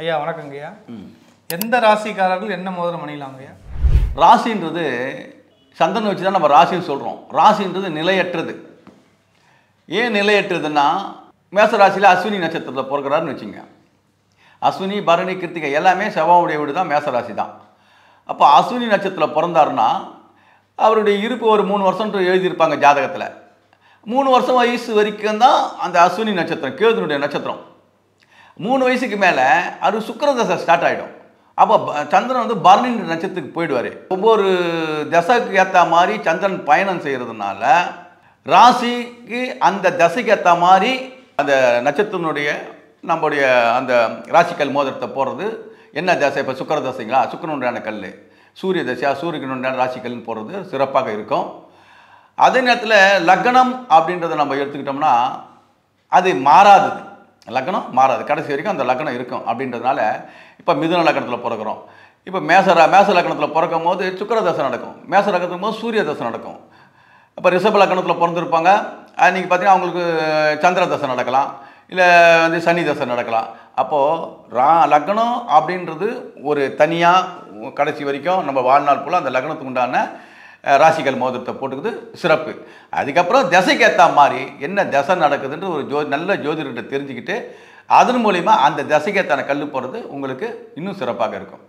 ஐயா வணக்கங்கய்யா. எந்த ராசிக்காரர்கள் என்ன மோதிரம் அணியலாங்கய்யா? ராசின்றது சந்திரனை வச்சு தான் நம்ம ராசின்னு சொல்கிறோம். ராசின்றது நிலையற்றது. ஏன் நிலையற்றதுன்னா, மேச ராசியில் அஸ்வினி நட்சத்திரத்தில் பிறக்கிறாருன்னு வச்சுங்க. அஸ்வினி, பரணி, கிருத்திகை எல்லாமே செவ்வாயுடைய வீடு தான், மேச ராசி தான். அப்போ அஸ்வினி நட்சத்திரத்தில் பிறந்தாருன்னா அவருடைய இருப்பு ஒரு 3 வருஷம் எழுதியிருப்பாங்க ஜாதகத்தில். 3 வருஷம் வயசு வரைக்கும் தான் அந்த அஸ்வினி நட்சத்திரம், கேதுனுடைய நட்சத்திரம். 3 வயசுக்கு மேலே அது சுக்கிரதசை ஸ்டார்ட் ஆகிடும். அப்போ சந்திரன் வந்து பரணி நட்சத்திரத்துக்கு போயிடுவார். ஒவ்வொரு தசைக்கு ஏற்ற மாதிரி சந்திரன் பயணம் செய்கிறதுனால ராசிக்கு அந்த தசைக்கு ஏற்ற மாதிரி அந்த நட்சத்திரனுடைய நம்முடைய அந்த ராசிக்கல் மோதிரத்தை போடுறது என்ன தசை. இப்போ சுக்கிர தசைங்களா, சுக்கிரனுடையான கல். சூரிய தசையா, சூரியனுடையான ராசிக்கல்னு போடுறது சிறப்பாக இருக்கும். அதே நேரத்தில் லக்னம் அப்படின்றத நம்ம எடுத்துக்கிட்டோம்னா அது மாறாதது. லக்னம் மாறாது, கடைசி வரைக்கும் அந்த லக்னம் இருக்கும். அப்படின்றதுனால இப்போ மிதுன லக்னத்தில் பிறக்கிறோம். இப்போ மேச லக்னத்தில் பிறக்கும் போது சுக்கிர தசை நடக்கும். மேச லக்னத்துக்கும் போது சூரிய தசை நடக்கும். இப்போ ரிஷப லக்னத்தில் பிறந்திருப்பாங்க, நீங்கள் பார்த்தீங்கன்னா அவங்களுக்கு சந்திர தசை நடக்கலாம், இல்லை வந்து சனி தசை நடக்கலாம். அப்போது லக்னம் அப்படின்றது ஒரு தனியாக கடைசி வரைக்கும் நம்ம வாழ்நாள் போல் அந்த லக்னத்துக்கு உண்டான ராசிக்கல் மோதிரத்தை போட்டுக்குது, சிறப்பு. அதுக்கப்புறம் திசைக்கு ஏற்ற மாதிரி என்ன திசை நடக்குதுன்ற ஒரு நல்ல ஜோதிடத்தை தெரிஞ்சுக்கிட்டு அதன் மூலிமா அந்த திசைக்கு ஏற்ற கல் போடுறது உங்களுக்கு இன்னும் சிறப்பாக இருக்கும்.